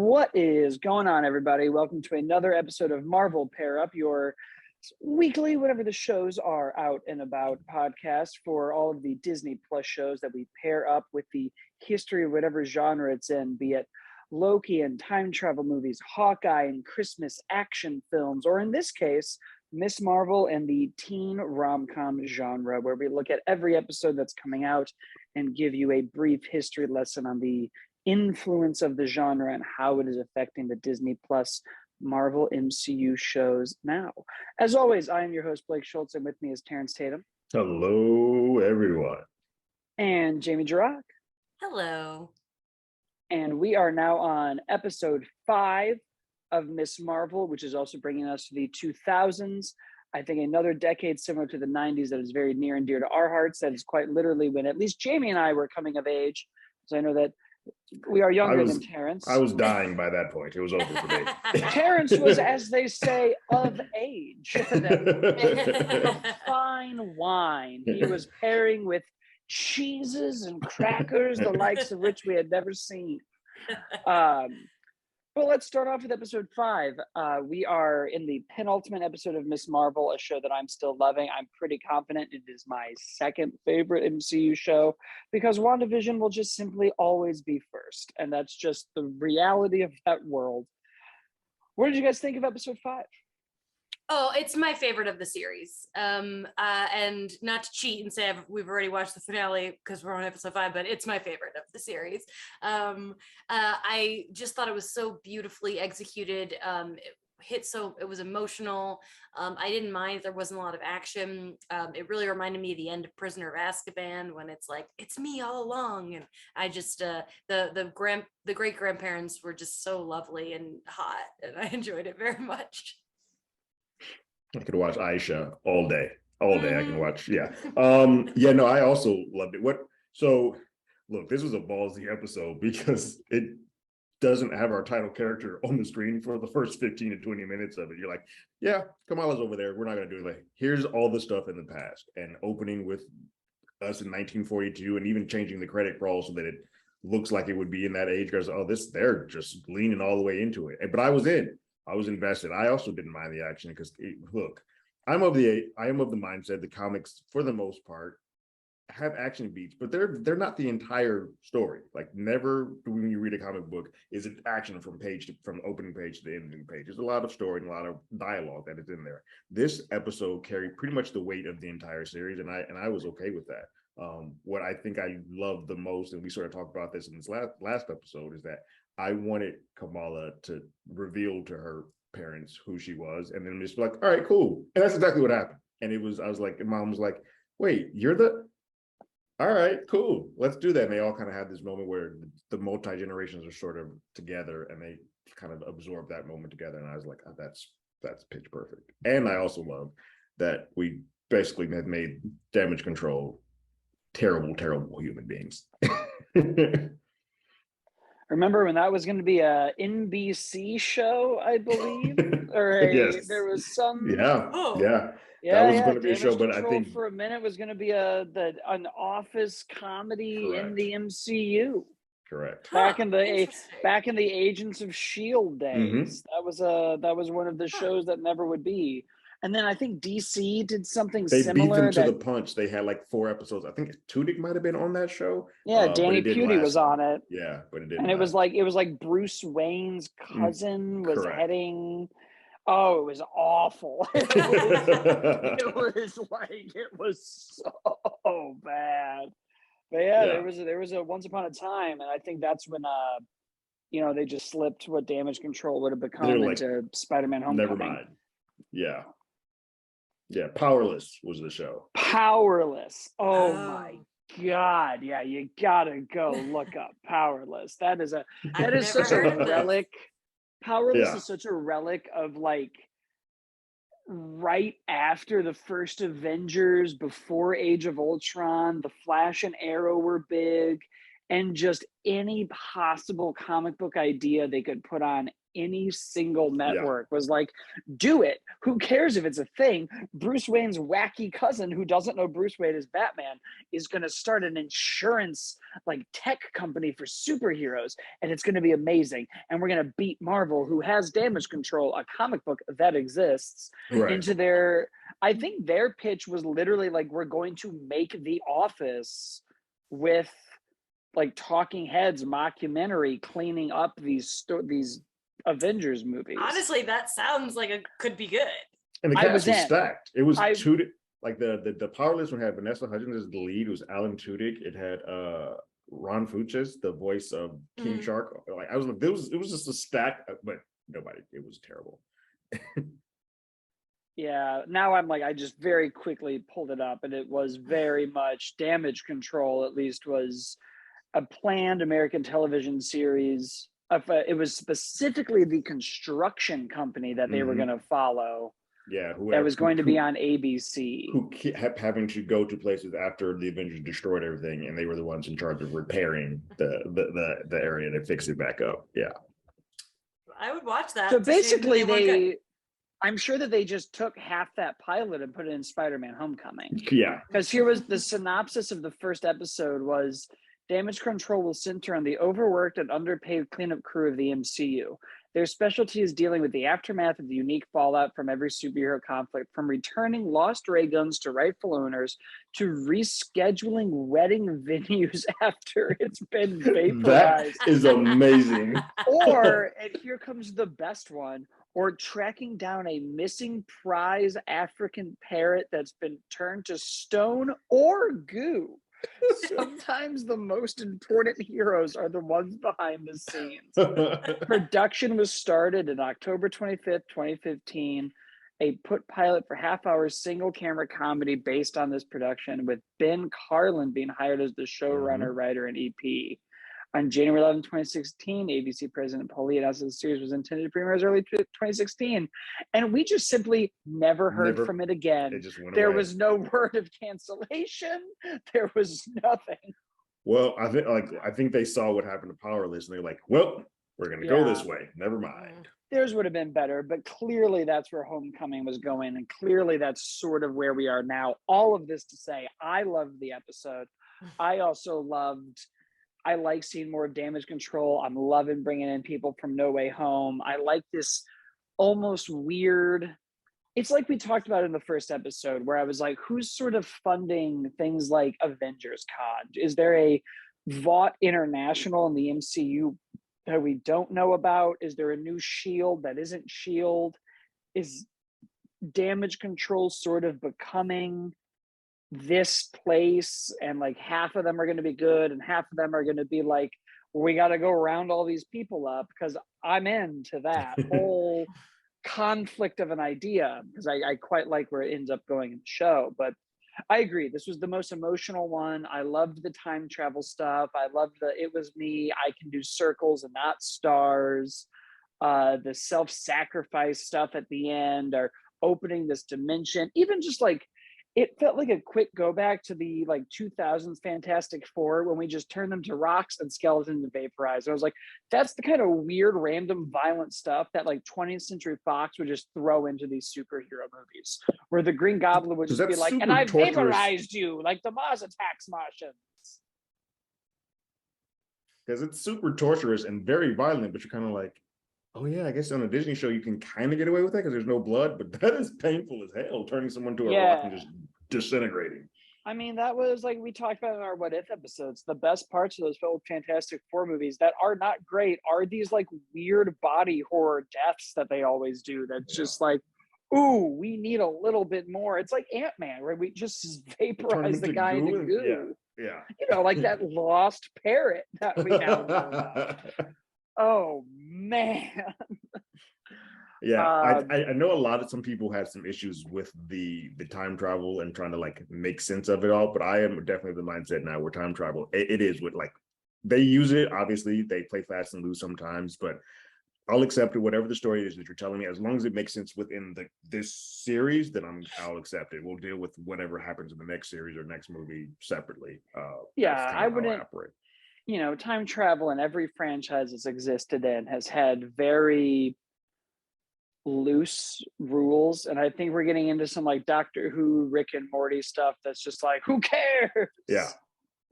What is going on, everybody? Welcome to another episode of Marvel Pair Up, your weekly, whatever the shows are out and about podcast for all of the Disney Plus shows that we pair up with the history of whatever genre it's in, be it Loki and time travel movies, Hawkeye and Christmas action films, or in this case, Miss Marvel and the teen rom-com genre, where we look at every episode that's coming out and give you a brief history lesson on the influence of the genre and how it is affecting the Disney Plus Marvel MCU shows now. As always, I am your host, Blake Schultz, and with me is Terrence Tatum. Hello, everyone. And Jamie Jirach. Hello. And we are now on episode 5 of Miss Marvel, which is also bringing us to the 2000s. I think another decade similar to the 90s that is very near and dear to our hearts. That is quite literally when at least Jamie and I were coming of age. So I know that we are younger than Terrence. I was dying by that point. It was over for me. Terrence was, as they say, of age. Fine wine. He was pairing with cheeses and crackers, the likes of which we had never seen. Well, let's start off with episode 5. We are in the penultimate episode of Miss Marvel, a show that I'm still loving. I'm pretty confident it is my second favorite MCU show because WandaVision will just simply always be first. And that's just the reality of that world. What did you guys think of episode 5? Oh, it's my favorite of the series. And not to cheat and say we've already watched the finale because we're on episode 5, but it's my favorite of the series. I just thought it was so beautifully executed. It was emotional. I didn't mind there wasn't a lot of action. It really reminded me of the end of Prisoner of Azkaban when it's like, it's me all along. And I just, the great grandparents were just so lovely and hot, and I enjoyed it very much. I could watch Aisha all day. I can watch. Yeah. No, I also loved it. So look, this was a ballsy episode because it doesn't have our title character on the screen for the first 15 to 20 minutes of it. You're like, yeah, Kamala's over there. We're not going to do it. Here's all the stuff in the past, and opening with us in 1942 and even changing the credit roll so that it looks like it would be in that age. Because, they're just leaning all the way into it. But I was invested. I also didn't mind the action because, look, I am of the mindset the comics, for the most part, have action beats, but they're not the entire story. Like, never when you read a comic book is it action from opening page to the ending page. There's a lot of story and a lot of dialogue that is in there. This episode carried pretty much the weight of the entire series, and I was okay with that. What I think I loved the most, and we sort of talked about this in this last episode, is that I wanted Kamala to reveal to her parents who she was, and then just be like, all right, cool. And that's exactly what happened. And Mom was like, wait, all right, cool. Let's do that. And they all kind of had this moment where the multi-generations are sort of together and they kind of absorb that moment together. And I was like, oh, that's pitch perfect. And I also love that we basically had made Damage Control terrible, terrible human beings. Remember when that was going to be a NBC show, I believe? Yes. There was some... Yeah. Yeah, that was going to be a show, but I think for a minute was going to be an office comedy in the MCU. Correct. Back in the Agents of S.H.I.E.L.D. days, Mm-hmm. that was one of the shows that never would be. And then I think DC did something they similar. They beat them to the punch. They had like 4 episodes. I think Tudyk might have been on that show. Yeah, Danny Pudi was on it. Yeah, but it didn't. And it was like Bruce Wayne's cousin was heading. Oh, it was awful. It was so bad. But yeah, there was a Once Upon a Time, and I think that's when they just slipped what Damage Control would have become into Spider-Man Homecoming. Never mind. Yeah. Yeah, Powerless was the show. Powerless. Oh my God. Yeah, you gotta go look up Powerless. That is such a relic. Powerless is such a relic of like right after the first Avengers, before Age of Ultron. The Flash and Arrow were big, and just any possible comic book idea they could put on any single network was like, do it. Who cares if it's a thing? Bruce Wayne's wacky cousin, who doesn't know Bruce Wayne is Batman, is going to start an insurance like tech company for superheroes, and it's going to be amazing. And we're going to beat Marvel, who has Damage Control, a comic book that exists, into their. I think their pitch was literally like, we're going to make The Office with like talking heads mockumentary cleaning up these Avengers movies. Honestly, that sounds like it could be good. And the cast was stacked. It was Tudyk, like the Powerless one had Vanessa Hudgens as the lead. It was Alan Tudyk. It had Ron Funches, the voice of King Shark. Like it was just a stack, but nobody. It was terrible. Yeah, now I'm like, I just very quickly pulled it up, and it was very much Damage Control, at least, was a planned American television series. It was specifically the construction company that they were going to follow. Yeah, that was going to be on ABC. Who kept having to go to places after the Avengers destroyed everything, and they were the ones in charge of repairing the area to fix it back up. Yeah, I would watch that. So basically, I'm sure that they just took half that pilot and put it in Spider-Man: Homecoming. Yeah, because here was the synopsis of the first episode was. Damage Control will center on the overworked and underpaid cleanup crew of the MCU. Their specialty is dealing with the aftermath of the unique fallout from every superhero conflict, from returning lost ray guns to rightful owners to rescheduling wedding venues after it's been vaporized. That is amazing. Or, and here comes the best one, or tracking down a missing prize African parrot that's been turned to stone or goo. Sometimes the most important heroes are the ones behind the scenes. Production was started in October 25th, 2015. A pilot for half-hour single-camera comedy based on this production, with Ben Carlin being hired as the showrunner, writer, and EP. On January 11, 2016, ABC President Paul Lee announced that the series was intended to premiere as early 2016. And we just simply never heard from it again. It just went there away. Was no word of cancellation. There was nothing. Well, I think they saw what happened to Powerless, and they're like, well, we're going to go this way. Never mind. Theirs would have been better, but clearly that's where Homecoming was going. And clearly that's sort of where we are now. All of this to say, I loved the episode. I like seeing more Damage Control. I'm loving bringing in people from No Way Home. I like this almost weird. It's like we talked about in the first episode where I was like, who's sort of funding things like Avengers Con? Is there a Vought International in the MCU that we don't know about? Is there a new S.H.I.E.L.D. that isn't S.H.I.E.L.D.? Is Damage Control sort of becoming this place, and like half of them are going to be good and half of them are going to be like, well, we got to go round all these people up, because I'm into that whole conflict of an idea, because I quite like where it ends up going in the show. But I agree, this was the most emotional one. I loved the time travel stuff. I loved it was me, I can do circles and not stars. The self-sacrifice stuff at the end, or opening this dimension, even just like it felt like a quick go back to the like 2000s Fantastic Four, when we just turned them to rocks and skeletons and vaporized. I was like, that's the kind of weird, random, violent stuff that like 20th Century Fox would just throw into these superhero movies, where the Green Goblin would just be like, and I vaporized you like the Mars attacks Martians. Because it's super torturous and very violent, but you're kind of like, oh yeah, I guess on a Disney show you can kind of get away with that because there's no blood, but that is painful as hell, turning someone to a rock and just disintegrating. I mean, that was like we talked about in our What If episodes. The best parts of those Fantastic Four movies that are not great are these like weird body horror deaths that they always do. That's just like, ooh, we need a little bit more. It's like Ant-Man, where we just vaporize the guy into goo. Yeah. You know, like that lost parrot that we now know about. Oh man. Yeah, I know some people had some issues with the time travel and trying to like make sense of it all, but I am definitely the mindset now where time travel, it is with like, they use it, obviously they play fast and loose sometimes, but I'll accept it, whatever the story is that you're telling me, as long as it makes sense within this series, then I'll accept it. We'll deal with whatever happens in the next series or next movie separately. I wouldn't. time travel in every franchise has existed in has had very loose rules, and I think we're getting into some like Doctor Who, Rick and Morty stuff that's just like, who cares? Yeah.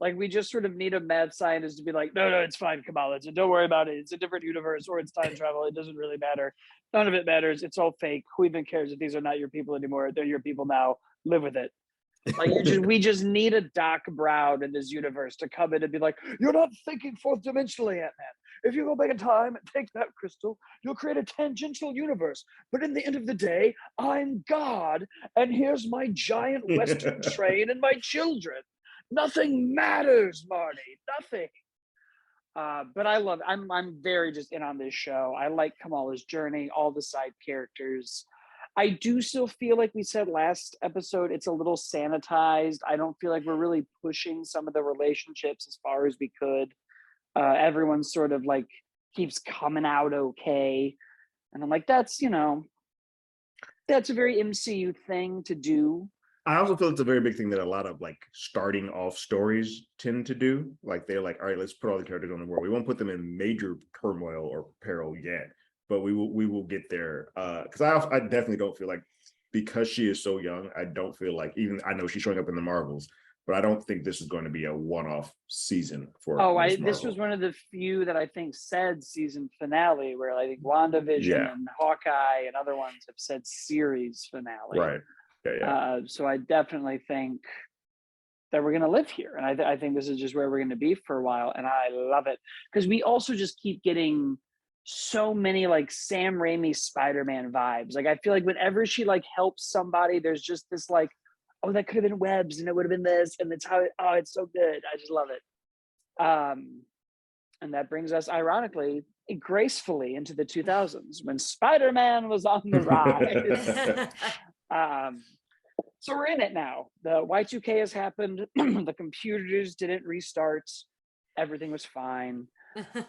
Like we just sort of need a mad scientist to be like, no, it's fine, Kamala, don't worry about it. It's a different universe or it's time travel. It doesn't really matter. None of it matters. It's all fake. Who even cares if these are not your people anymore? They're your people now. Live with it. Like we just need a Doc Brown in this universe to come in and be like, you're not thinking fourth dimensionally, Ant-Man. If you go back in time and take that crystal, you'll create a tangential universe. But in the end of the day, I'm God, and here's my giant Western train and my children. Nothing matters, Marty. Nothing. But I love. I'm very just in on this show. I like Kamala's journey, all the side characters. I do still feel like we said last episode, it's a little sanitized. I don't feel like we're really pushing some of the relationships as far as we could. Everyone sort of like keeps coming out okay. And I'm like, that's a very MCU thing to do. I also feel it's a very big thing that a lot of like starting off stories tend to do. Like they're like, all right, let's put all the characters on the world. We won't put them in major turmoil or peril yet, but we will get there. Because I definitely don't feel like, because she is so young, I don't feel like, even I know she's showing up in the Marvels, but I don't think this is going to be a one-off season for. This was one of the few that I think said season finale, where I think WandaVision and Hawkeye and other ones have said series finale. Right. Yeah. So I definitely think that we're going to live here. And I think this is just where we're going to be for a while. And I love it because we also just keep getting so many like Sam Raimi Spider-Man vibes. Like I feel like whenever she like helps somebody, there's just this like, oh, that could have been webs and it would have been this. And it's it's so good. I just love it. And that brings us ironically, gracefully into the 2000s when Spider-Man was on the rise. So we're in it now. The Y2K has happened. The computers didn't restart. Everything was fine.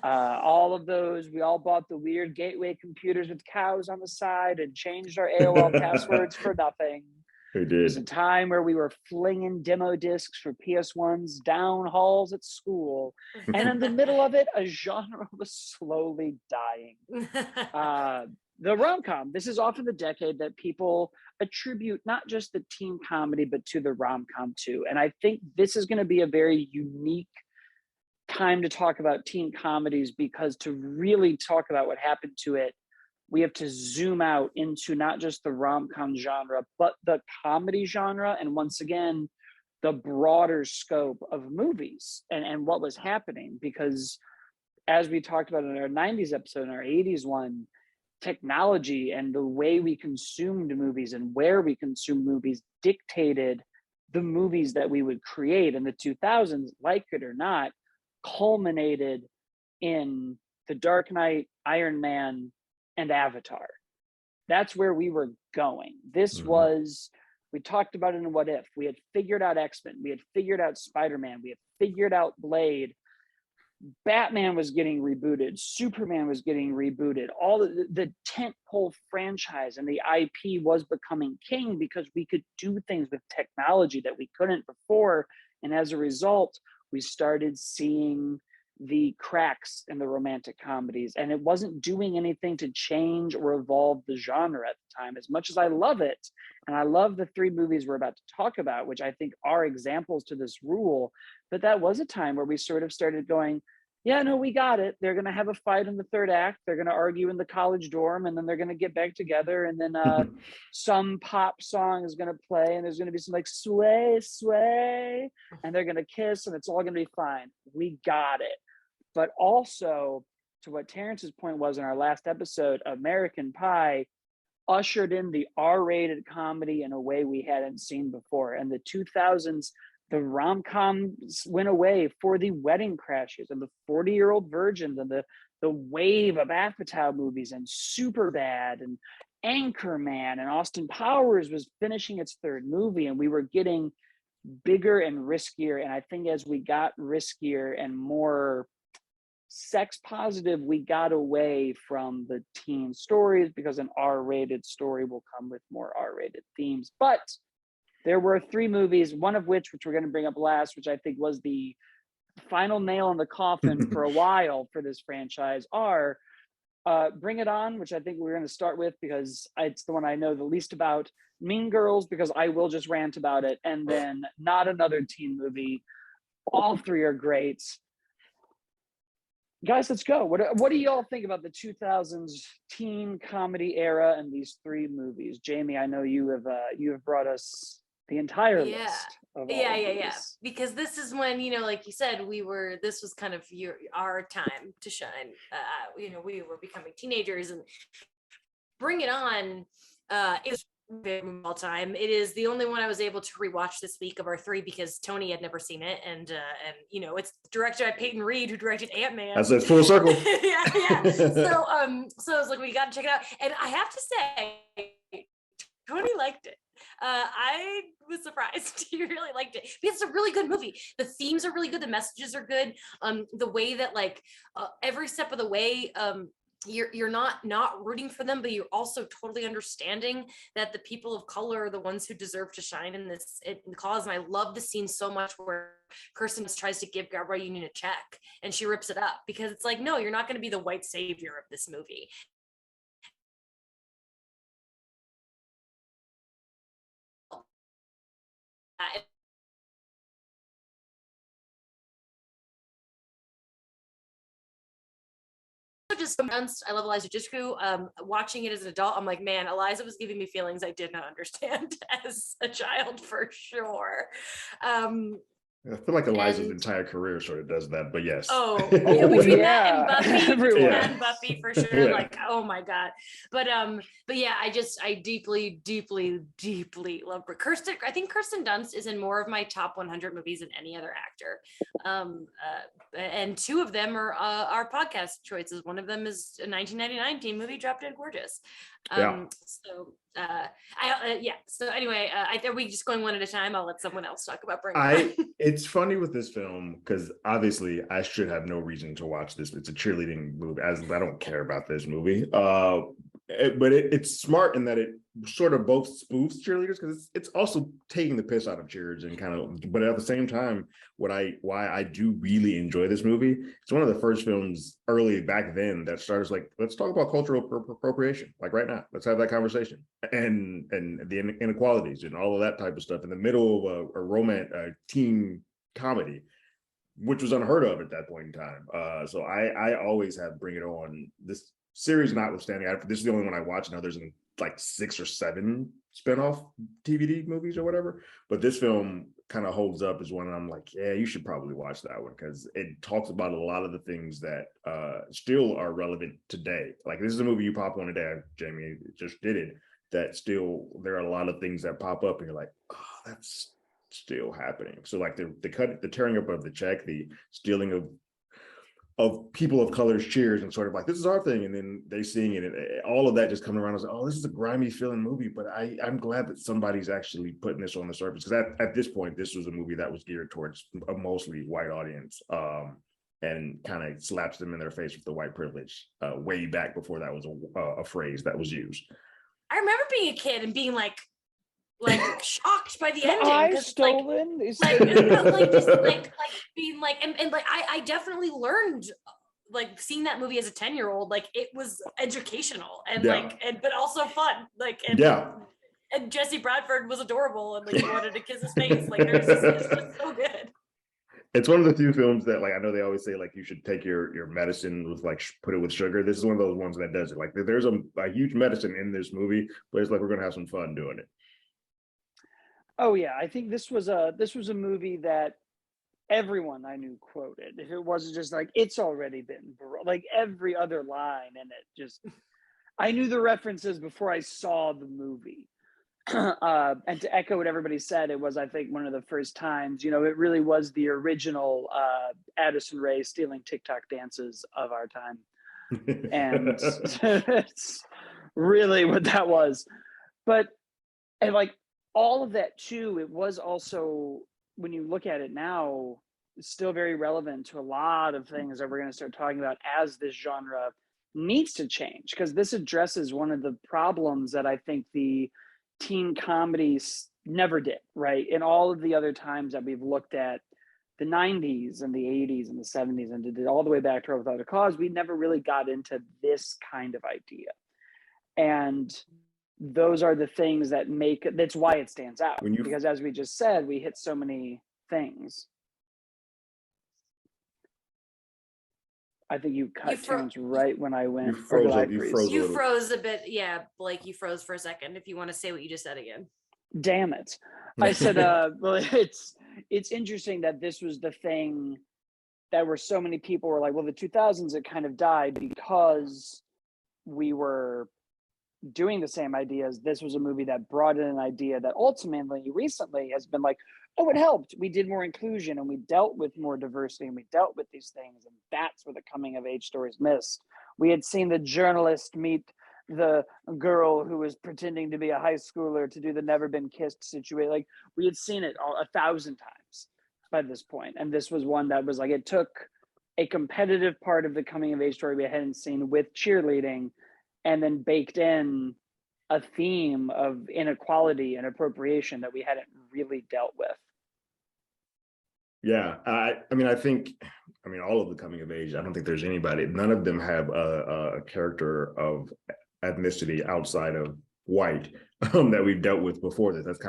All of those, we all bought the weird gateway computers with cows on the side and changed our AOL passwords for nothing. We did. It was a time where we were flinging demo discs for PS1s down halls at school. And in the middle of it, a genre was slowly dying. The rom-com. This is often the decade that people attribute not just the teen comedy, but to the rom-com too. And I think this is going to be a very unique time to talk about teen comedies, because to really talk about what happened to it, we have to zoom out into not just the rom-com genre, but the comedy genre. And once again, the broader scope of movies and what was happening. Because as we talked about in our 90s episode and our 80s one, technology and the way we consumed movies and where we consumed movies dictated the movies that we would create. In the 2000s, like it or not, culminated in The Dark Knight, Iron Man, and Avatar. That's where we were going. This was, we talked about it in What If. We had figured out X-Men. We had figured out Spider-Man. We had figured out Blade. Batman was getting rebooted. Superman was getting rebooted. All the tentpole franchise and the IP was becoming king because we could do things with technology that we couldn't before. And as a result, we started seeing the cracks in the romantic comedies, and it wasn't doing anything to change or evolve the genre at the time. As much as I love it, and I love the three movies we're about to talk about, which I think are examples to this rule, but that was a time where we sort of started going, yeah, no, we got it. They're going to have a fight in the third act. They're going to argue in the college dorm, and then they're going to get back together. And then some pop song is going to play, and there's going to be some like sway, sway, and they're going to kiss, and it's all going to be fine. We got it. But also, to what Terrence's point was in our last episode, American Pie ushered in the R-rated comedy in a way we hadn't seen before. And the 2000s, the rom-coms went away for the Wedding Crashers and the 40-Year-Old Virgins and the wave of Apatow movies and Superbad and Anchorman, and Austin Powers was finishing its third movie, and we were getting bigger and riskier. And I think as we got riskier and more sex positive, we got away from the teen stories, because an R-rated story will come with more R-rated themes. But there were three movies, one of which we're going to bring up last, which I think was the final nail in the coffin for a while for this franchise are Bring It On, which I think we're going to start with because it's the one I know the least about. Mean Girls, because I will just rant about it, and then Not Another Teen Movie. All three are great. Guys, let's go. What do y'all think about the 2000s teen comedy era and these three movies? Jamie, I know you have brought us the entire list of all of these. Because this is when, like you said, this was kind of our time to shine. We were becoming teenagers, and Bring It On is all time. It is the only one I was able to rewatch this week of our three because Tony had never seen it, and it's directed by Peyton Reed, who directed Ant-Man. That's a full circle. yeah. So I was like, we got to check it out, and I have to say, Tony liked it. I was surprised. He really liked it because it's a really good movie. The themes are really good. The messages are good. The way that every step of the way, you're not rooting for them, but you're also totally understanding that the people of color are the ones who deserve to shine in the cause. And I love the scene so much where Kirsten tries to give Gabrielle Union a check and she rips it up because it's like, no, you're not going to be the white savior of this movie. I love Eliza Dushku. Watching it as an adult, I'm like, man, Eliza was giving me feelings I did not understand as a child for sure. I feel like Eliza's entire career sort of does that, but yes. Between that and Buffy, and Buffy for sure. Like, oh my god. But yeah, I deeply, deeply, deeply love Kirsten. I think Kirsten Dunst is in more of my top 100 movies than any other actor. And two of them are our podcast choices. One of them is a 1999 teen movie, Drop Dead Gorgeous. So anyway, are we just going one at a time? I'll let someone else talk about Bring It On. It's funny with this film because obviously I should have no reason to watch this. It's a cheerleading movie, as I don't care about this movie. But it's smart in that it sort of both spoofs cheerleaders because it's also taking the piss out of cheerleaders and but at the same time, why I do really enjoy this movie. It's one of the first films early back then that starts like, let's talk about cultural appropriation, like right now. Let's have that conversation and the inequalities and all of that type of stuff in the middle of a teen comedy, which was unheard of at that point in time. So I always have Bring It On. This series notwithstanding, this is the only one I watch. Now there's like 6 or 7 spinoff DVD movies or whatever, but this film kind of holds up as one, and I'm like, yeah, you should probably watch that one because it talks about a lot of the things that still are relevant today. Like, this is a movie you pop on today, Jamie just did it, that still there are a lot of things that pop up and you're like, oh, that's still happening. So like the tearing up of the check, the stealing of people of color's cheers and sort of like, this is our thing, and then they sing it, and all of that just coming around. I was like, oh, this is a grimy feeling movie, but I'm glad that somebody's actually putting this on the surface, because at this point, this was a movie that was geared towards a mostly white audience, and kind of slaps them in their face with the white privilege way back before that was a phrase that was used. I remember being a kid and being like shocked by the ending. Being like, and like I definitely learned, like, seeing that movie as a 10-year-old, like, it was educational and but also fun. And Jesse Bradford was adorable and like you wanted to kiss his face. Like, it's just so good. It's one of the few films that, like, I know they always say like you should take your medicine with like put it with sugar. This is one of those ones that does it. Like, there's a huge medicine in this movie, but it's like, we're gonna have some fun doing it. Oh yeah, I think this was a movie that everyone I knew quoted. If it wasn't just like, it's already been, like, every other line in it, just I knew the references before I saw the movie. And to echo what everybody said, it was, I think, one of the first times, it really was the original Addison Rae stealing TikTok dances of our time. And it's really what that was. And like, all of that too, it was also, when you look at it now, it's still very relevant to a lot of things that we're going to start talking about as this genre needs to change, because this addresses one of the problems that I think the teen comedies never did, right? In all of the other times that we've looked at the 90s and the 80s and the 70s and did it all the way back to Without a Cause, we never really got into this kind of idea. And those are the things that's why it stands out. Because as we just said, we hit so many things. I think you cut Terrence right when I went. You froze a bit. Yeah, Blake, you froze for a second. If you want to say what you just said again. Damn it. I said, well, it's interesting that this was the thing that where so many people were like, well, the 2000s, it kind of died because we were doing the same ideas. This was a movie that brought in an idea that ultimately recently has been like, oh, it helped. We did more inclusion and we dealt with more diversity and we dealt with these things. And that's where the coming of age stories missed. We had seen the journalist meet the girl who was pretending to be a high schooler to do the never been kissed situation. Like we had seen it 1,000 times by this point. And this was one that was like, it took a competitive part of the coming of age story we hadn't seen with cheerleading and then baked in a theme of inequality and appropriation that we hadn't really dealt with. Yeah, I mean, all of the coming of age, I don't think there's anybody, none of them have a character of ethnicity outside of white that we've dealt with before this. That's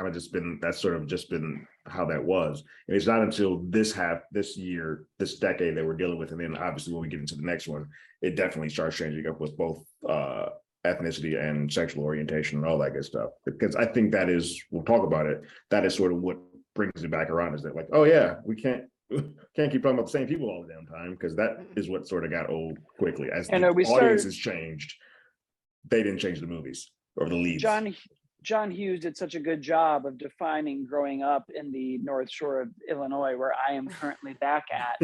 sort of just been how that was. And it's not until this decade that we're dealing with. And then obviously when we get into the next one, it definitely starts changing up with both ethnicity and sexual orientation and all that good stuff. Because I think we'll talk about it, that is sort of what brings it back around, is that like, oh yeah, we can't keep talking about the same people all the damn time, because that is what sort of got old quickly. As the audiences changed, they didn't change the movies or the leads. John Hughes did such a good job of defining growing up in the North Shore of Illinois, where I am currently back at,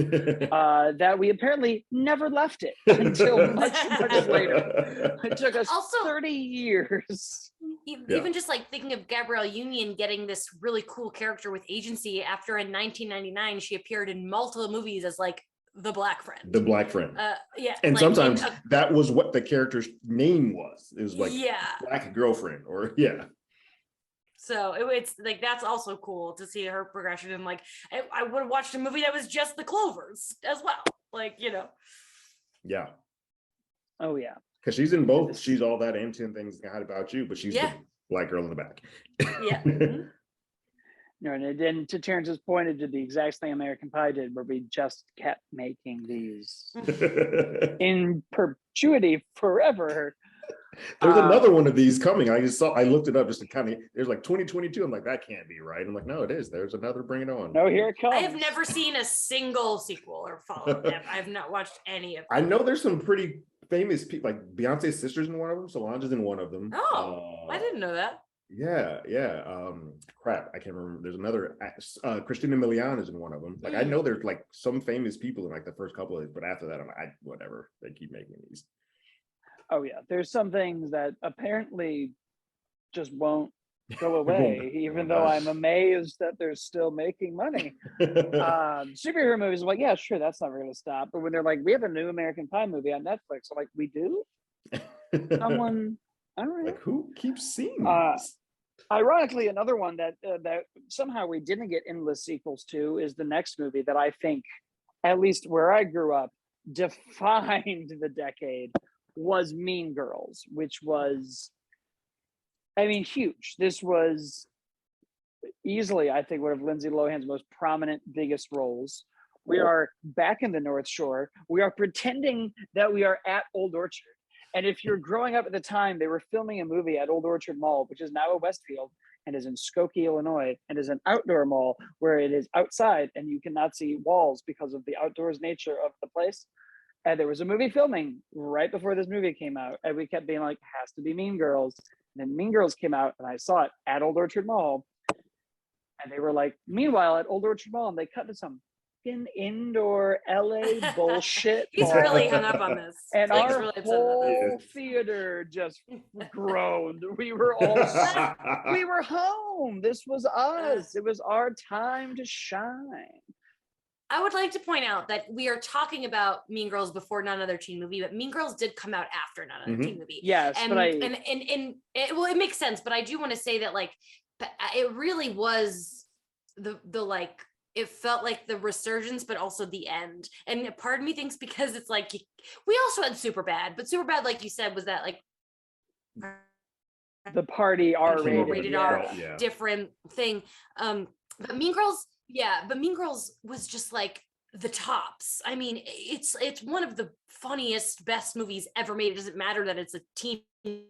that we apparently never left it until much, much later. It took us also 30 years. Even just like thinking of Gabrielle Union getting this really cool character with agency after in 1999, she appeared in multiple movies as like the black friend. Yeah. And like, sometimes that was what the character's name was. It was like black girlfriend or So it's like, that's also cool to see her progression. And like, I would have watched a movie that was just the Clovers as well. Like, Yeah. Oh yeah. Because she's in both. She's all that and 10 Things I Hate About You, but she's the black girl in the back. Yeah. Mm-hmm. No, and then to Terrence's point, it did the exact thing American Pie did, where we just kept making these in perpetuity forever. There's another one of these coming. I looked it up just to kind of, there's like 2022. I'm like, that can't be right. I'm like, no, it is. There's another, bring it on. No, here it comes. I have never seen a single sequel or follow-up. I have not watched any of them. I know there's some pretty famous people, like Beyonce's sister's in one of them. Solange's in one of them. Oh, I didn't know that. Yeah. Crap, I can't remember. There's another. Christina Milian is in one of them. Like I know there's like some famous people in like the first couple of it, but after that, I'm like, whatever. They keep making these. Oh yeah, there's some things that apparently just won't go away, even though I'm amazed that they're still making money. Superhero movies, I'm like, yeah, sure, that's never going to stop. But when they're like, we have a new American Pie movie on Netflix, I'm like, we do? Someone, I don't know. Like, who keeps seeing this? Ironically, another one that somehow we didn't get endless sequels to is the next movie that I think, at least where I grew up, defined the decade, was Mean Girls, which was, I mean, huge. This was easily, I think, one of Lindsay Lohan's most prominent, biggest roles. We are back in the North Shore. We are pretending that we are at Old Orchard. And if you're growing up at the time, they were filming a movie at Old Orchard Mall, which is now a Westfield and is in Skokie, Illinois, and is an outdoor mall where it is outside and you cannot see walls because of the outdoors nature of the place. And there was a movie filming right before this movie came out. And we kept being like, has to be Mean Girls. And then Mean Girls came out and I saw it at Old Orchard Mall. And they were like, meanwhile, at Old Orchard Mall, and they cut to some indoor LA bullshit. He's really hung up on this. And our really whole theater just groaned. We were all, we were home. This was us. It was our time to shine. I would like to point out that we are talking about Mean Girls before Not Another Teen Movie, but Mean Girls did come out after Not Another Teen Movie. Yes, and, but it makes sense. But I do want to say that like it really was the like it felt like the resurgence, but also the end. And part of me thinks because it's like we also had Superbad, but Superbad, like you said, was that like the party R-rated, rated R, different thing. But Mean Girls, but Mean Girls was just like the tops. I mean, it's one of the funniest, best movies ever made. It doesn't matter that it's a teen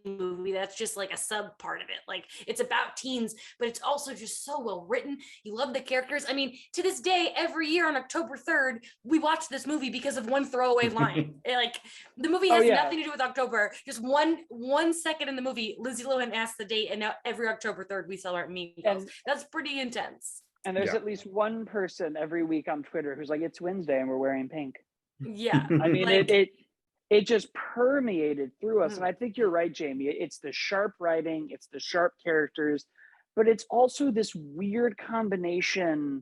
movie. That's just like a sub part of it. Like, it's about teens, but it's also just so well written. You love the characters. I mean, to this day, every year on October 3rd, we watch this movie because of one throwaway line. Like, the movie has nothing to do with October. Just one second in the movie, Lindsay Lohan asks the date, and now every October 3rd we celebrate Mean Girls. That's pretty intense. And there's at least one person every week on Twitter who's like, it's Wednesday and we're wearing pink. Yeah. I mean, like, it just permeated through us. And I think you're right, Jamie. It's the sharp writing, it's the sharp characters, but it's also this weird combination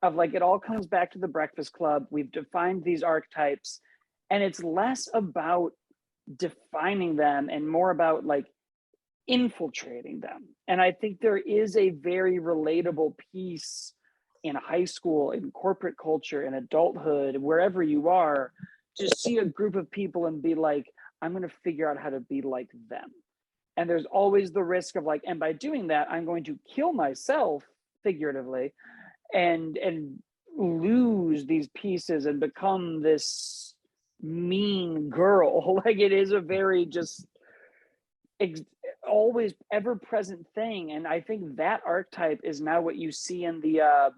of, like, it all comes back to the Breakfast Club. We've defined these archetypes, and it's less about defining them and more about like infiltrating them. And I think there is a very relatable piece in high school, in corporate culture, in adulthood, wherever you are, to see a group of people and be like, I'm going to figure out how to be like them. And there's always the risk of like, and by doing that, I'm going to kill myself figuratively and lose these pieces and become this mean girl. Like, it is a very just always ever present thing. And I think that archetype is now what you see in the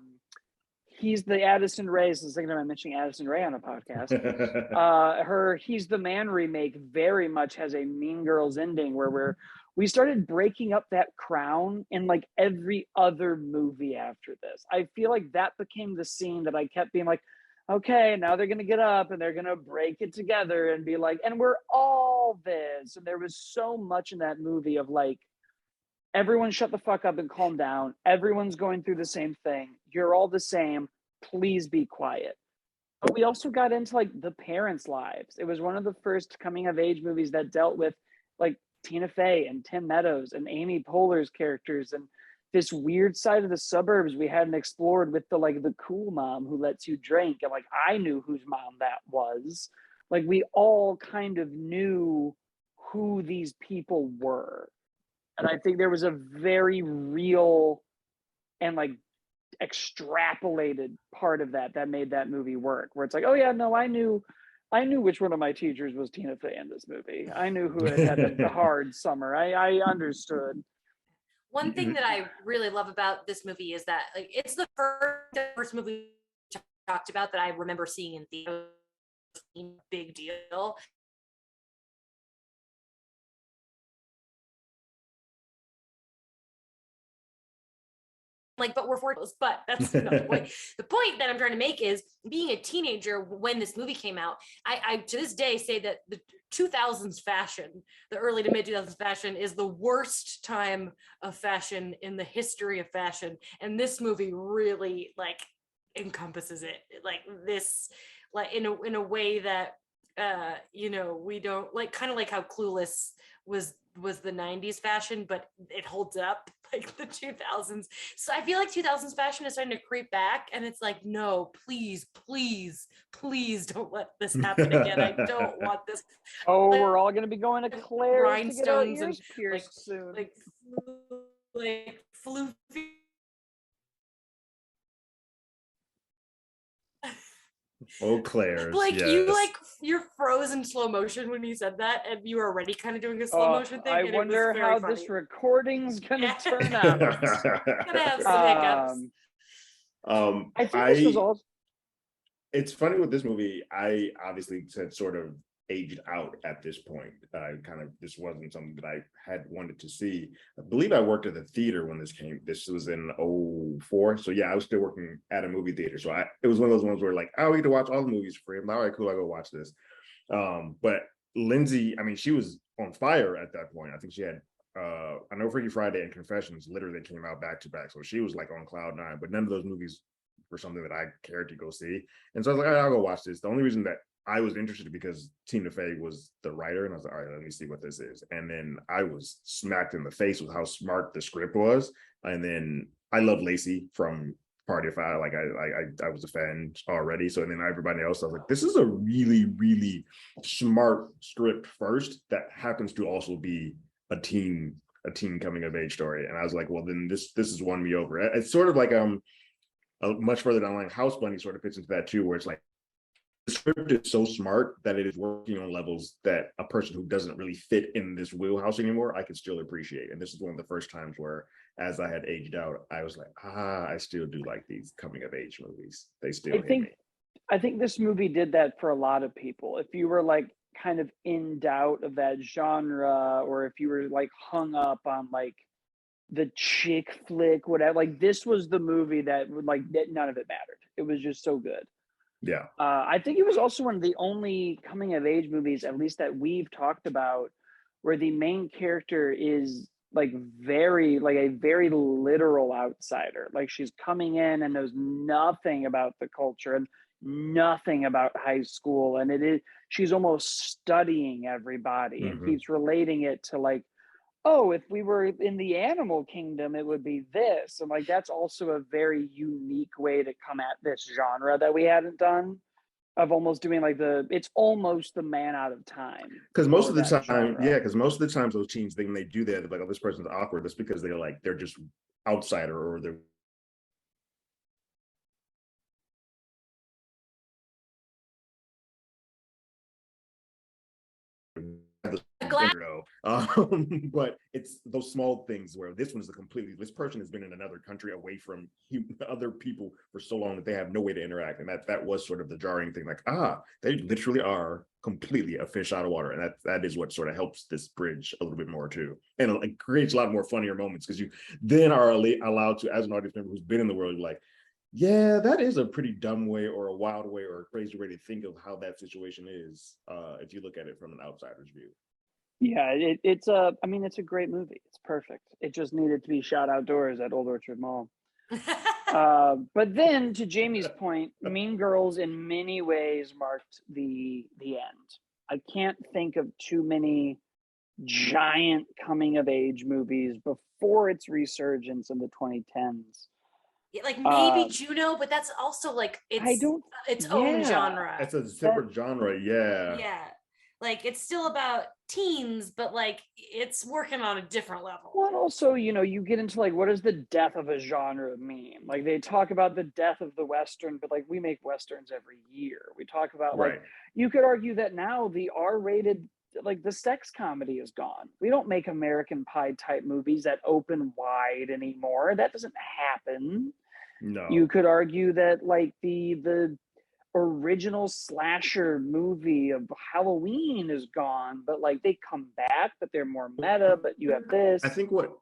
he's the Addison Rae. This is the second time I'm mentioning Addison Rae on a podcast. Her He's the Man remake very much has a Mean Girls ending where we started breaking up that crown in like every other movie after this. I feel like that became the scene that I kept being like, okay, now they're going to get up and they're going to break it together and be like, and we're all this. And there was so much in that movie of like, everyone shut the fuck up and calm down. Everyone's going through the same thing. You're all the same. Please be quiet. But we also got into like the parents' lives. It was one of the first coming of age movies that dealt with like Tina Fey and Tim Meadows and Amy Poehler's characters and this weird side of the suburbs we hadn't explored with the cool mom who lets you drink. And like, I knew whose mom that was. Like, we all kind of knew who these people were. And I think there was a very real and like extrapolated part of that made that movie work, where it's like, oh yeah, no, I knew which one of my teachers was Tina Fey in this movie. I knew who had the hard summer. I understood. One thing that I really love about this movie is that like it's the first movie we talked about that I remember seeing in theater. Big deal. Like, but we're for those, but that's not the point. The point that I'm trying to make is being a teenager when this movie came out, I to this day say that the 2000s fashion, the early to mid 2000s fashion, is the worst time of fashion in the history of fashion. And this movie really like encompasses it, like this, like in a way that you know, we don't like, kind of like how Clueless was the 90s fashion, but it holds up like the 2000s. So I feel like 2000s fashion is starting to creep back, and it's like, no, please don't let this happen again. I don't want this. Oh, we're all gonna be going to Claire's rhinestones to get our ears pierced soon. Like floofy. Oh, Claire's. Like, yes. you're frozen in slow motion when you said that, and you were already kind of doing a slow motion thing. I wonder how funny. This recording's gonna turn out. Gonna have some hiccups. I think this was all. It's funny with this movie. I obviously had sort of aged out at this point. This wasn't something that I had wanted to see. I believe I worked at the theater when this came. This was in 2004. So yeah, I was still working at a movie theater. So it was one of those ones where like, oh, we get to watch all the movies for free. I'm like, all right, cool, I go watch this. But Lindsay, I mean, she was on fire at that point. I think she had I know Freaky Friday and Confessions literally came out back to back. So she was like on cloud nine, but none of those movies were something that I cared to go see. And so I was like, all right, I'll go watch this. The only reason that I was interested because Tina Fey was the writer, and I was like, all right, let me see what this is. And then I was smacked in the face with how smart the script was. And then I love Lacey from Party of Five. Like I was a fan already. So then everybody else, I was like, this is a really, really smart script first that happens to also be a teen coming of age story. And I was like, well, then this has won me over. It's sort of like much further down the line, House Bunny sort of fits into that too, where it's like the script is so smart that it is working on levels that a person who doesn't really fit in this wheelhouse anymore, I can still appreciate. And this is one of the first times where, as I had aged out, I was like, I still do like these coming of age movies. They still hit me. I think this movie did that for a lot of people. If you were like kind of in doubt of that genre, or if you were like hung up on like the chick flick, whatever, like this was the movie that would like none of it mattered. It was just so good. Yeah. I think it was also one of the only coming of age movies, at least that we've talked about, where the main character is like a very literal outsider. Like she's coming in and knows nothing about the culture and nothing about high school. And she's almost studying everybody and keeps relating it to like, oh, if we were in the animal kingdom, it would be this. And like, that's also a very unique way to come at this genre that we hadn't done, of almost doing like it's almost the Man Out of Time. Because most of the time, those teens, when they do that, they're like, oh, this person's awkward. That's because they're just outsider, or they're but it's those small things where this person has been in another country away from other people for so long that they have no way to interact, and that was sort of the jarring thing, like they literally are completely a fish out of water, and that is what sort of helps this bridge a little bit more too, and it creates a lot more funnier moments because you then are allowed to, as an audience member who's been in the world, you're like, yeah, that is a pretty dumb way or a wild way or a crazy way to think of how that situation is, if you look at it from an outsider's view. Yeah, it's a great movie. It's perfect. It just needed to be shot outdoors at Old Orchard Mall. But then, to Jamie's point, Mean Girls in many ways marked the end. I can't think of too many giant coming of age movies before its resurgence in the 2010s. Like maybe Juno, but that's also like its own genre. That's a separate genre. Yeah. Like it's still about teens, but like it's working on a different level. Well, and also, you get into like, what does the death of a genre mean? Like they talk about the death of the Western, but like we make Westerns every year. We talk about like, you could argue that now the R-rated, like the sex comedy is gone. We don't make American Pie type movies that open wide anymore. That doesn't happen. No. You could argue that like the original slasher movie of Halloween is gone, but like they come back, but they're more meta, but you have this. I think what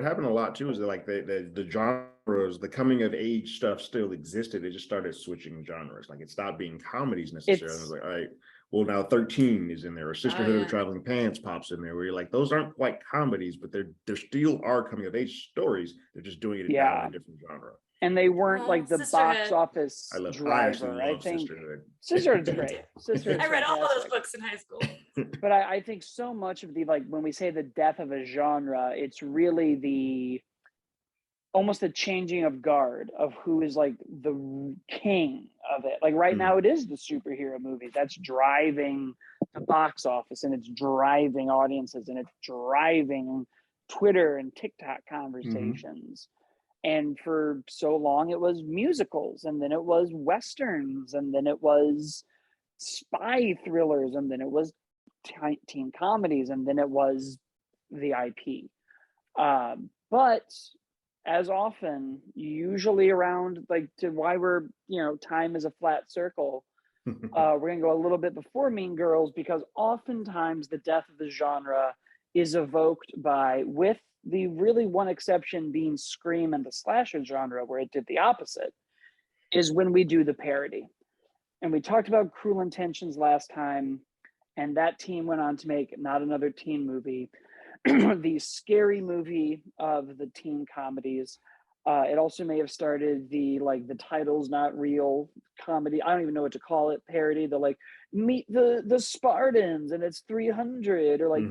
happened a lot too is that like the genres, the coming of age stuff still existed. It just started switching genres. Like it stopped being comedies necessarily. It was like, all right, well now 13 is in there, or Sisterhood of the Traveling Pants pops in there, where you're like, those aren't quite comedies, but there still are coming of age stories. They're just doing it now in a different genre. And they weren't like the box office driver. I think Sisterhood's great. I read all of those books in high school. But I think so much of the, like when we say the death of a genre, it's really almost the changing of guard of who is like the king of it. Like right now it is the superhero movie that's driving the box office, and it's driving audiences, and it's driving Twitter and TikTok conversations. And for so long it was musicals, and then it was Westerns, and then it was spy thrillers, and then it was teen comedies, and then it was the IP. But as often, usually around like to why we're, time is a flat circle, we're going to go a little bit before Mean Girls, because oftentimes the death of the genre is evoked by, with the really one exception being Scream and the slasher genre, where it did the opposite, is when we do the parody. And we talked about Cruel Intentions last time, and that team went on to make Not Another Teen Movie, the scary movie of the teen comedies. It also may have started the Title's Not Real comedy. I don't even know what to call it. Parody. The like, meet the Spartans and it's 300, or like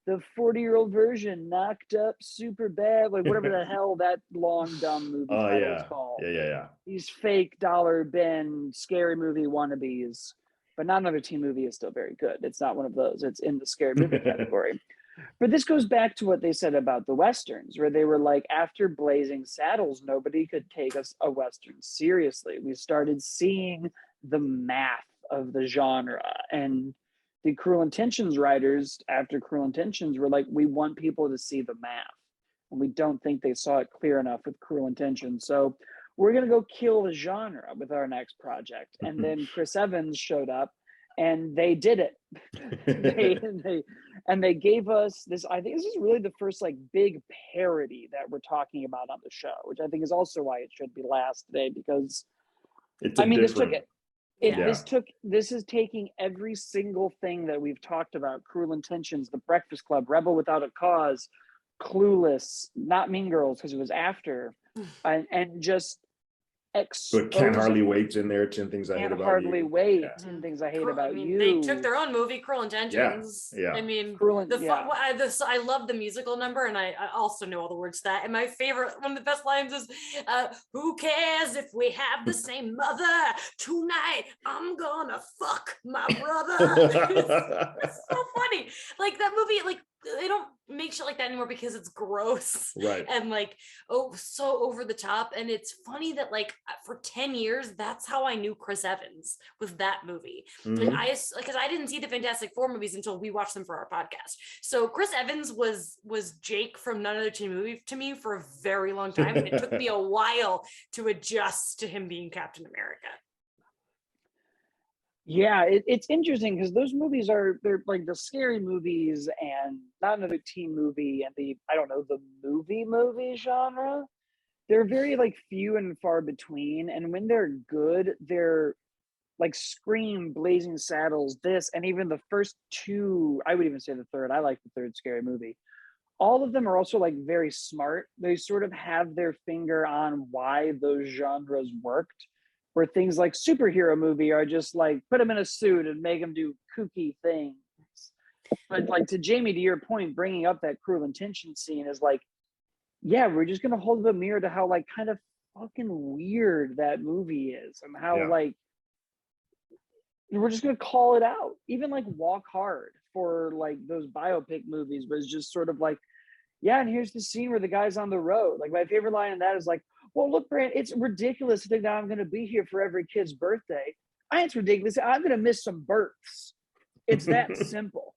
the 40-year-old version knocked up super bad, like whatever the hell that long dumb movie title is called. Yeah. These fake dollar bin scary movie wannabes, but not another teen movie is still very good. It's not one of those. It's in the scary movie category. But this goes back to what they said about the Westerns, where they were like, after Blazing Saddles, nobody could take a Western seriously. We started seeing the math of the genre. And the Cruel Intentions writers, after Cruel Intentions, were like, we want people to see the math. And we don't think they saw it clear enough with Cruel Intentions. So we're going to go kill the genre with our next project. And then Chris Evans showed up and they did it. they gave us this. I think this is really the first like big parody that we're talking about on the show, which I think is also why it should be last today, because this is taking every single thing that we've talked about: Cruel Intentions, The Breakfast Club, Rebel Without a Cause, Clueless, not Mean Girls because it was after, and just But Can't Hardly Wait's in there. 10 Things I Hate About You. Can't Hardly Wait. 10 Things I Hate About You. They took their own movie, Cruel Intentions. Yeah. I mean, I love the musical number, and I also know all the words to that. And my favorite, one of the best lines is, "Who cares if we have the same mother? Tonight, I'm gonna fuck my brother." it's so funny. Like that movie, like they don't make shit like that anymore because it's gross, right? And like, so over the top. And it's funny that like for 10 years, that's how I knew Chris Evans, was that movie. Mm-hmm. Because I didn't see the Fantastic Four movies until we watched them for our podcast. So Chris Evans was Jake from None Other Teen Movie to me for a very long time, and it took me a while to adjust to him being Captain America. Yeah, it's interesting because those movies they're like the scary movies and Not Another Teen Movie and the movie genre. They're very like few and far between, and when they're good, they're like Scream, Blazing Saddles, this, and even the first two. I would even say the third. I like the third scary movie. All of them are also like very smart. They sort of have their finger on why those genres worked. Where things like superhero movie are just like put them in a suit and make them do kooky things. But like to Jamie, to your point, bringing up that Cruel Intention scene is like, yeah, we're just gonna hold the mirror to how like kind of fucking weird that movie is, and how like we're just gonna call it out. Even like Walk Hard for like those biopic movies was just sort of like, yeah, and here's the scene where the guy's on the road. Like my favorite line in that is like, well, look, Brant, it's ridiculous to think that I'm going to be here for every kid's birthday. It's ridiculous. I'm going to miss some births. It's that simple.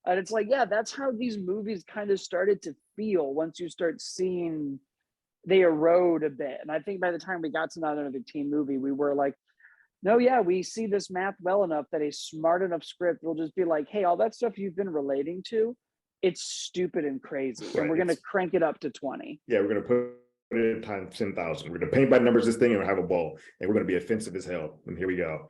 And it's like, yeah, that's how these movies kind of started to feel once you start seeing they erode a bit. And I think by the time we got to Not Another Teen Movie, we were like, no, yeah, we see this math well enough that a smart enough script will just be like, hey, all that stuff you've been relating to, it's stupid and crazy. Right. And we're going to crank it up to 20. Yeah, we're going to put it times 10,000. We're going to paint by numbers this thing and we'll have a ball. And we're going to be offensive as hell. And here we go.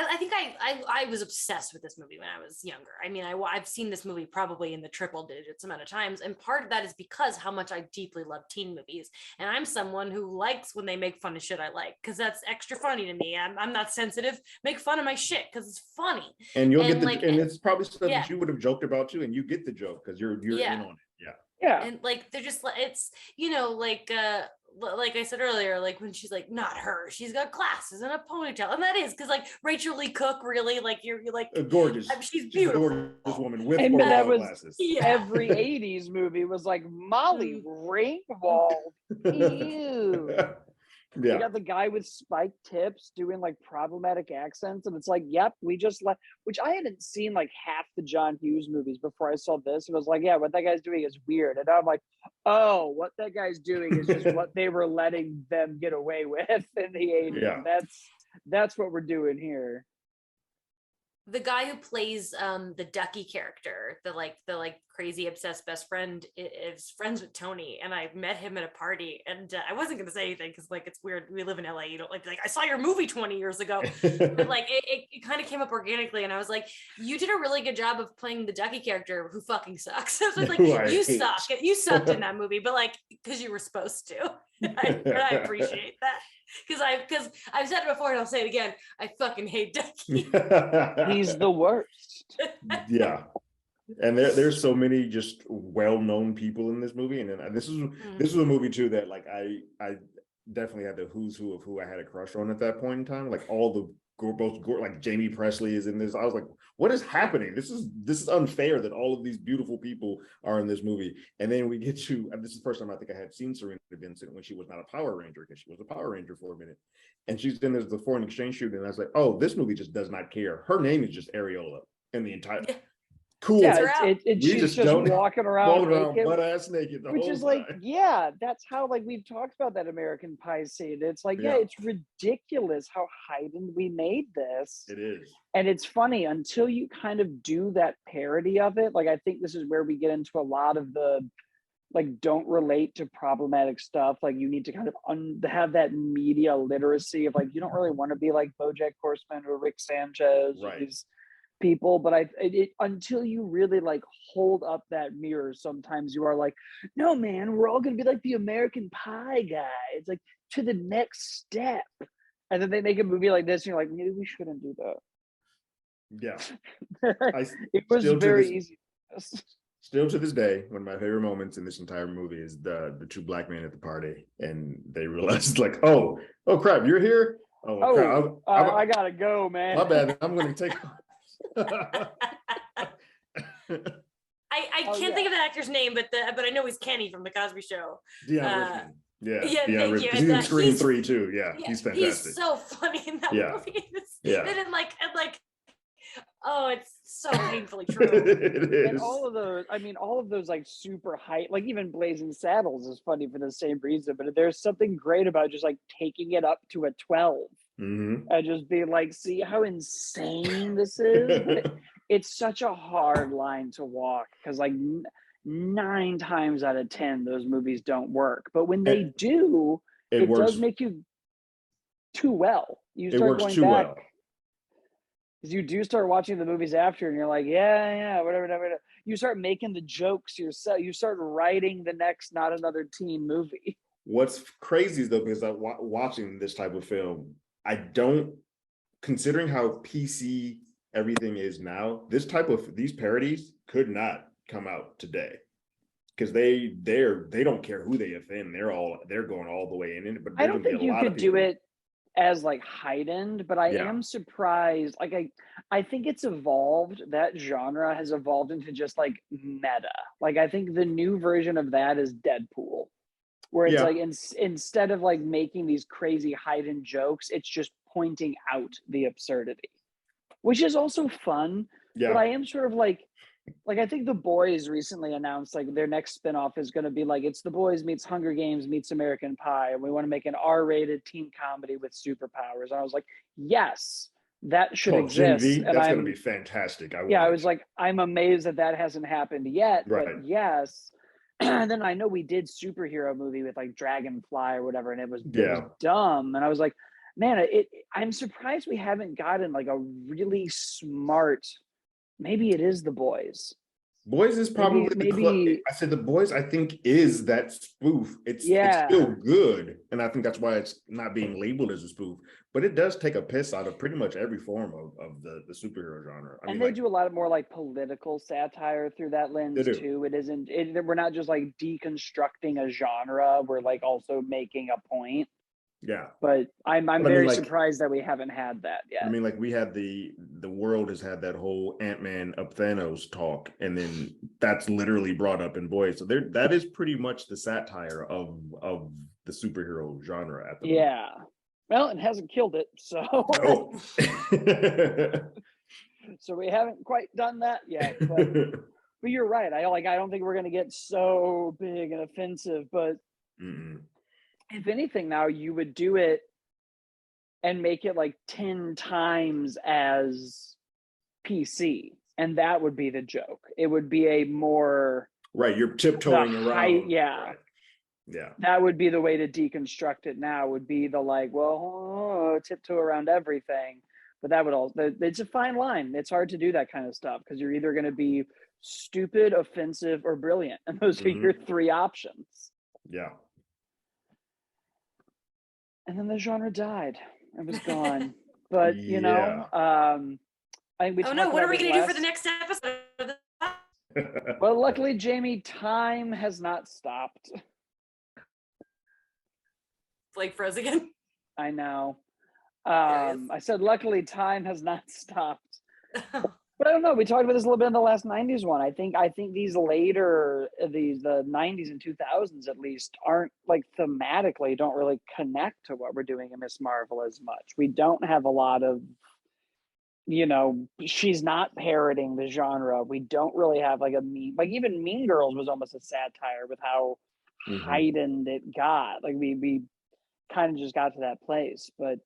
I think I was obsessed with this movie when I was younger. I mean, I've seen this movie probably in the triple digits amount of times. And part of that is because how much I deeply love teen movies. And I'm someone who likes when they make fun of shit I like, because that's extra funny to me. I'm not sensitive. Make fun of my shit because it's funny. And you'll get and it's probably stuff that you would have joked about too. And you get the joke because you're in on it. Yeah. Yeah. And like, they're just, it's, like I said earlier, like when she's like, not her, she's got glasses and a ponytail, and that is because like Rachel Lee Cook, really, like you're like gorgeous. She's beautiful, gorgeous woman with that was glasses. Every '80s movie was like Molly Ringwald. Ew. Yeah. You got the guy with spiked tips doing like problematic accents, and it's like, yep, we just left. Which I hadn't seen like half the John Hughes movies before I saw this, and I was like, yeah, what that guy's doing is weird. And I'm like, oh, what that guy's doing is just what they were letting them get away with in the 80s. Yeah. That's what we're doing here. The guy who plays the Ducky character, the crazy obsessed best friend, is friends with Tony, and I met him at a party, and I wasn't gonna say anything because like it's weird. We live in LA. You don't like I saw your movie 20 years ago, but like it kind of came up organically, and I was like, you did a really good job of playing the Ducky character who fucking sucks. I was like, you sucked in that movie, but like because you were supposed to. I appreciate that. Because I've said it before and I'll say it again. I fucking hate Ducky. He's the worst. Yeah. And there's so many just well-known people in this movie, and then this is a movie too that like I definitely had the who's who of who I had a crush on at that point in time. Like all the like Jamie Presley is in this. I was like, what is happening? This is unfair that all of these beautiful people are in this movie. And then we get to, and this is the first time I think I had seen Serena Vincent when she was not a Power Ranger, because she was a Power Ranger for a minute. And she's in the foreign exchange student, and I was like, oh, this movie just does not care. Her name is just Areola in the entire. Cool. Yeah, she's just walking around naked, butt ass naked the which whole is time. like, yeah, that's how like we've talked about that American Pie scene. It's like, yeah, it's ridiculous how heightened we made this. It is. And it's funny until you kind of do that parody of it. Like, I think this is where we get into a lot of the like don't relate to problematic stuff. Like you need to kind of have that media literacy of like, you don't really want to be like BoJack Horseman or Rick Sanchez, right? Or these people, but until you really like hold up that mirror, sometimes you are like, no man, we're all gonna be like the American Pie guy. It's like to the next step. And then they make a movie like this and you're like, maybe we shouldn't do that. Yeah. It was very easy. Still to this day, one of my favorite moments in this entire movie is the two black men at the party, and they realized like, oh crap, you're here. Crap, I gotta go, man. My bad. I'm gonna take I can't think of the actor's name, but I know he's Kenny from The Cosby Show. Deion Richmond. Thank you. He's in Scream 3 too. Yeah, he's fantastic. He's so funny in that movie. And like, oh, it's so painfully true. It is. And all of those like super height, like even Blazing Saddles is funny for the same reason. But there's something great about just like taking it up to a 12. And just be like, see how insane this is. It's such a hard line to walk because like 9 times out of 10 those movies don't work, but when they do, it does make you too well. You start going back because you do start watching the movies after and you're like, yeah, whatever. You start making the jokes yourself. You start writing the next Not Another Teen movie. What's crazy is though, because I'm watching this type of film, I don't, considering how PC everything is now, these parodies could not come out today because they don't care who they offend. They're going all the way in it. But I don't think you could do it as like heightened, but I am surprised. Like I think it's evolved. That genre has evolved into just like meta. Like I think the new version of that is Deadpool, where it's like instead of like making these crazy heightened jokes, it's just pointing out the absurdity, which is also fun. But I am sort of like I think The Boys recently announced like their next spinoff is going to be like it's The Boys meets Hunger Games meets American Pie, and we want to make an R-rated teen comedy with superpowers. And I was like, yes, that should exist. And that's going to be fantastic. I was like, I'm amazed that hasn't happened yet. Right. But yes. And then I know we did superhero movie with like Dragonfly or whatever, and it was dumb. And I was like, man, I'm surprised we haven't gotten like a really smart. Maybe it is The Boys. Boys is probably maybe I said The Boys. I think is that spoof. It's still good, and I think that's why it's not being labeled as a spoof. But it does take a piss out of pretty much every form of the superhero genre. I mean, they do a lot of more like political satire through that lens too. It isn't. We're not just like deconstructing a genre. We're like also making a point. Yeah, but I'm very surprised that we haven't had that yet. I mean, like we had the world has had that whole Ant-Man up Thanos talk, and then that's literally brought up in Boys. So that is pretty much the satire of the superhero genre at the moment. Yeah. Well, it hasn't killed it, so so we haven't quite done that yet. But you're right. I don't think we're gonna get so big and offensive, but if anything, now you would do it and make it like 10 times as PC, and that would be the joke. It would be a more you're tiptoeing around. Right. That would be the way to deconstruct it now, would be the like, tiptoe around everything. But that would it's a fine line. It's hard to do that kind of stuff because you're either going to be stupid, offensive, or brilliant. And those are your 3 options. Yeah. And then the genre died. It was gone. But, you know, I think we what are we going to do for the next episode? Well, luckily, Jamie, time has not stopped. Blake froze again. I know. There he is. I said, luckily, time has not stopped. But I don't know. We talked about this a little bit in the last '90s one. I think these later the '90s and 2000s at least aren't like thematically don't really connect to what we're doing in Miss Marvel as much. We don't have a lot of, she's not parroting the genre. We don't really have like even Mean Girls was almost a satire with how heightened it got. Like we kind of just got to that place, but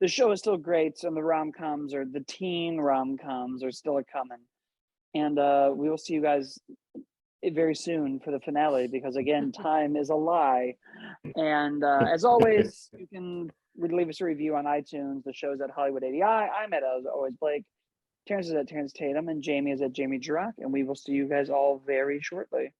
the show is still great. So the rom-coms or the teen rom-coms are still coming. And we will see you guys very soon for the finale, because again, time is a lie. And as always, you can leave us a review on iTunes. The show's at Hollywood ADI. I'm at, as always, Blake. Terrence is at Terrence Tatum, and Jamie is at Jamie Jirac. And we will see you guys all very shortly.